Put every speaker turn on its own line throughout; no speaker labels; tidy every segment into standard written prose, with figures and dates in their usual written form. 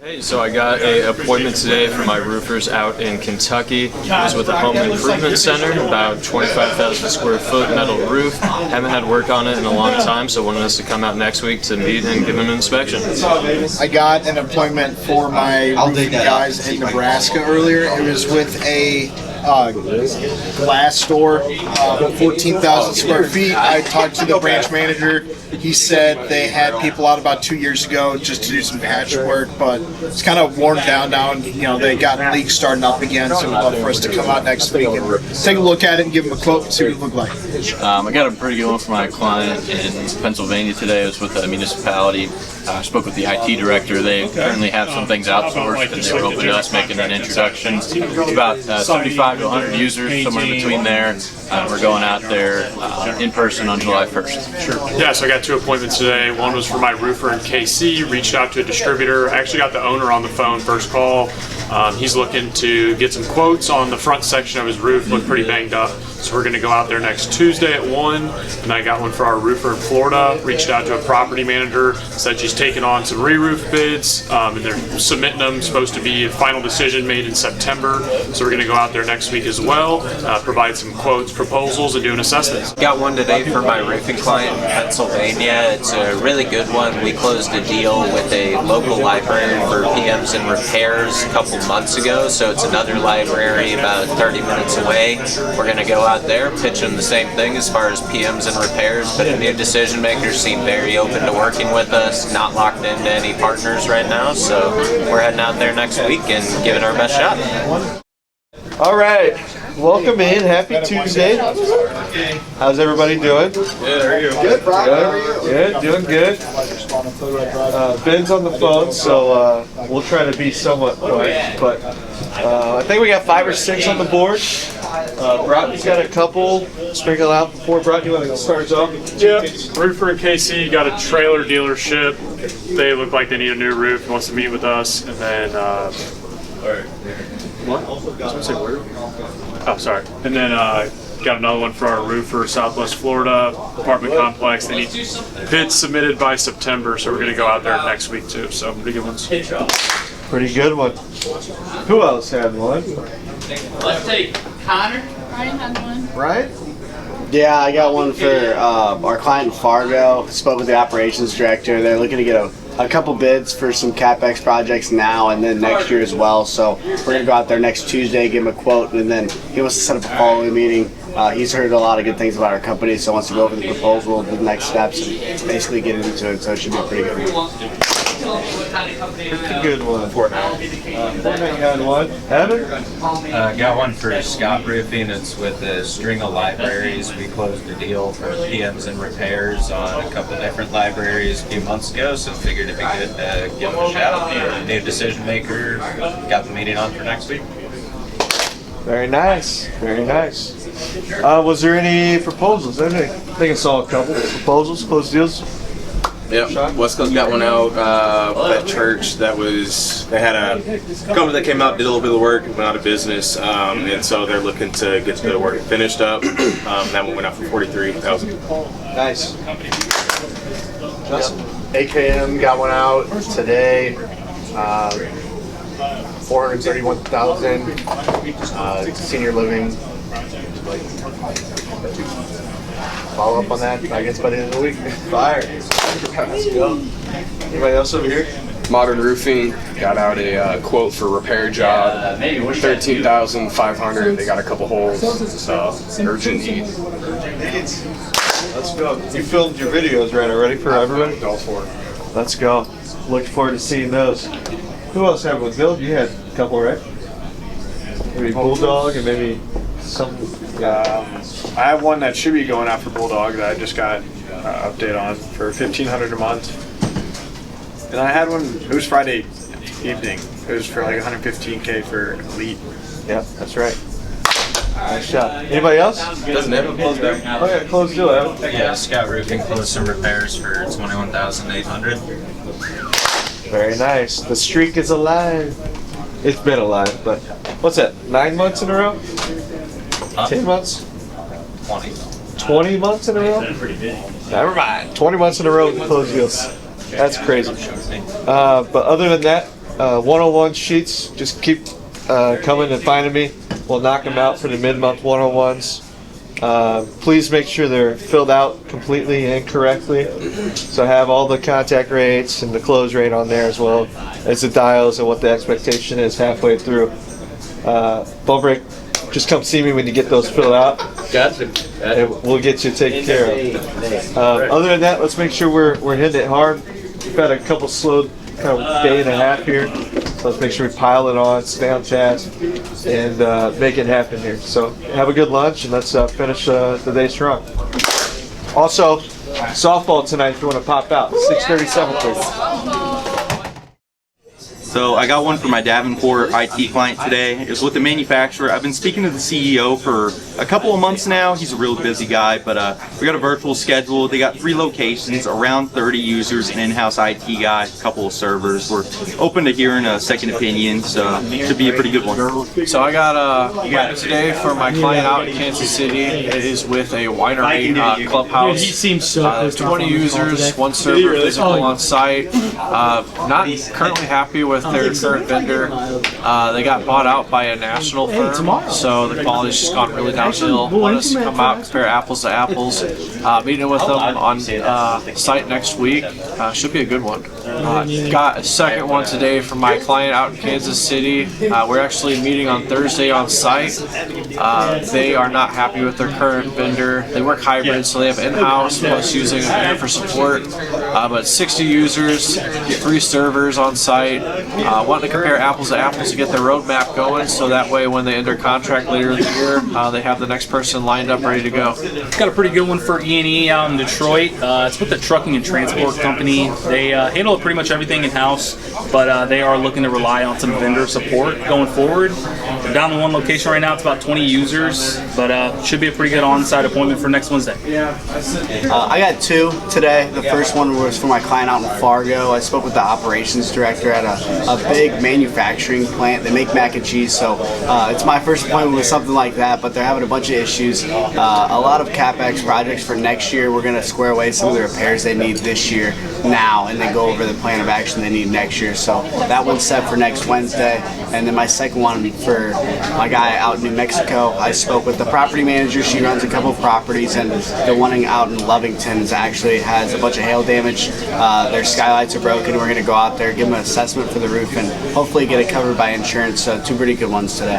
Hey, so I got an appointment today for my roofers out in Kentucky. It was with a home improvement center, about 25,000 square foot metal roof. Haven't had work on it in a long time, so wanted us to come out next week to meet and give them an inspection.
I got an appointment for my roofing guys in Nebraska earlier. It was with a glass store, 14,000 square feet. I talked to the branch manager. He said they had people out about 2 years ago just to do some patchwork, but it's kind of worn down now, and they got leaks starting up again, so we'd love for us to come out next week and take a look at it and give them a quote and see what it looked like.
I got a pretty good one for my client in Pennsylvania today. It was with a municipality. I spoke with the IT director. They currently have some things outsourced, and they were open to us making an introduction. It's about 75 to 100 users, somewhere in between there. We're going out there in person on July 1st.
Sure. Yeah, so I got 2 appointments today. One was for my roofer in KC, reached out to a distributor. I actually got the owner on the phone first call. He's looking to get some quotes on the front section of his roof, looked pretty banged up. So we're gonna go out there next Tuesday at 1. And I got one for our roofer in Florida, reached out to a property manager, said she's taking on some re-roof bids, and they're submitting them, supposed to be a final decision made in September. So we're gonna go out there next week as well, provide some quotes, proposals, and do an assessment.
Got one today for my roofing client in Pennsylvania. It's a really good one. We closed a deal with a local library for PMs and repairs a couple months ago, so it's another library about 30 minutes away. We're going to go out there, pitch them the same thing as far as PMs and repairs, but the new decision makers seem very open to working with us, not locked into any partners right now, so we're heading out there next week and giving our best shot.
All right, welcome in. Happy Tuesday. How's everybody doing?
Good, how are you?
Good, Brian. How are you? Good, doing good. Ben's on the phone, so we'll try to be somewhat quick. But I think we got 5 or 6 on the board. Broughton's got a couple sprinkled out before. Broughton, you want to start us off?
Yeah, roofer in KC got a trailer dealership. They look like they need a new roof. He wants to meet with us, and then what? I was gonna say where? Oh, sorry. And then got another one for our roofer, Southwest Florida apartment complex. They need bids submitted by September, so we're gonna go out there next week too. So pretty good ones.
Pretty good one. Who else had one?
Let's take Connor. Ryan had one.
Ryan?
Yeah, I got one for our client in Fargo. Spoke with the operations director. They're looking to get a couple bids for some CapEx projects now and then next year as well. So we're going to go out there next Tuesday, give him a quote, and then he wants to set up a following meeting. He's heard a lot of good things about our company, so wants to go over the proposal, the next steps, and basically get into it. So it should be a pretty good one.
Pretty good one. Fortnite got one. Evan?
Got one for Scott Roofing. It's with a string of libraries. We closed a deal for PMs and repairs on a couple different libraries a few months ago, so figured it'd be good to give them a shout. New decision maker. Got the meeting on for next week.
Very nice. Very nice. Was there any proposals? I think I saw a couple proposals, closed deals.
Yep, West Coast got one out at church that they had a company that came out, did a little bit of work, went out of business, and so they're looking to get the work finished up. That one went out for $43,000.
Nice. Justin?
AKM got one out today. 431,000. Senior living. Follow up on that, I guess, by the end of the week.
Fire. Let's go. Anybody else over here?
Modern Roofing got out a quote for repair job, $13,500. They got a couple holes, so urgent need.
Let's go. You filmed your videos, right, already for everybody?
Go for it.
Let's go. Looking forward to seeing those. Who else had one? Bill, you had a couple, right? Maybe Bulldog and maybe some.
I have one that should be going out for Bulldog that I just got update on for $1,500 a month. And I had one, it was Friday evening. It was for like $115K for Elite.
Yeah, that's right. Nice shot. Anybody else?
Doesn't have a closed down.
Oh yeah, closed deal, Evan.
Yeah, Scott Roofing closed some repairs for $21,800.
Very nice. The streak is alive. It's been alive, but what's that? 9 months in a row? 10 months?
20.
20 months in a row? Never mind. 20 months in a row with closed deals. That's crazy. But other than that, 101 sheets, just keep coming and finding me. We'll knock them out for the mid-month 101s. Please make sure they're filled out completely and correctly. So have all the contact rates and the close rate on there, as well as the dials and what the expectation is halfway through. Don't break. Just come see me when you get those filled out.
Gotcha.
And we'll get you taken care of. Other than that, let's make sure we're hitting it hard. We've had a couple slow kind of day and a half here. So let's make sure we pile it on, stay on task, and make it happen here. So have a good lunch, and let's finish the day strong. Also, softball tonight if you want to pop out. 6:37, please.
So I got one for my Davenport IT client today. It was with the manufacturer. I've been speaking to the CEO for a couple of months now. He's a real busy guy, but we got a virtual schedule. They got 3 locations, around 30 users, an in-house IT guy, a couple of servers. We're open to hearing a second opinion, so should be a pretty good one.
So I got a today for my client out in Kansas City. It is with a winery clubhouse.
He seems so
20 users, 1 server physical on site. Not currently happy with their current vendor. They got bought out by a national firm, so the quality's just gone really downhill. Want us to come out, compare apples to apples. Meeting with them on site next week. Should be a good one. Got a second one today from my client out in Kansas City. We're actually meeting on Thursday on site. They are not happy with their current vendor. They work hybrid, so they have in-house plus using a vendor for support. But 60 users, 3 servers on site. Wanting to compare apples to apples to get their roadmap going, so that way when they enter contract later in the year, they have the next person lined up ready to go.
Got a pretty good one for E&E out in Detroit. It's with the trucking and transport company. They handle pretty much everything in-house, but they are looking to rely on some vendor support going forward. They're down in 1 location right now. It's about 20 users, but should be a pretty good on-site appointment for next Wednesday.
I got 2 today. The first one was for my client out in Fargo. I spoke with the operations director at a big manufacturing plant. They make mac and cheese, so it's my first appointment with something like that, but they're having a bunch of issues. A lot of CapEx projects for next year. We're going to square away some of the repairs they need this year now, and then go over the plan of action they need next year. So that one's set for next Wednesday. And then my second one for my guy out in New Mexico. I spoke with the property manager. She runs a couple of properties, and the one out in Lovington actually has a bunch of hail damage. Their skylights are broken. We're going to go out there, give them an assessment for the roof, and hopefully get it covered by insurance. So 2 pretty good ones today.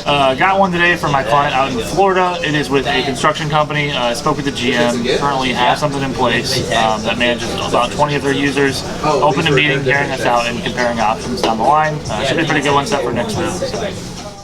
Got one today from my client out in Florida. It is with a construction company. I spoke with the GM. Currently have something in place that manages about 20 of their users. Open to meeting, hearing us out, and comparing options down the line. Should be a pretty good one set for next week.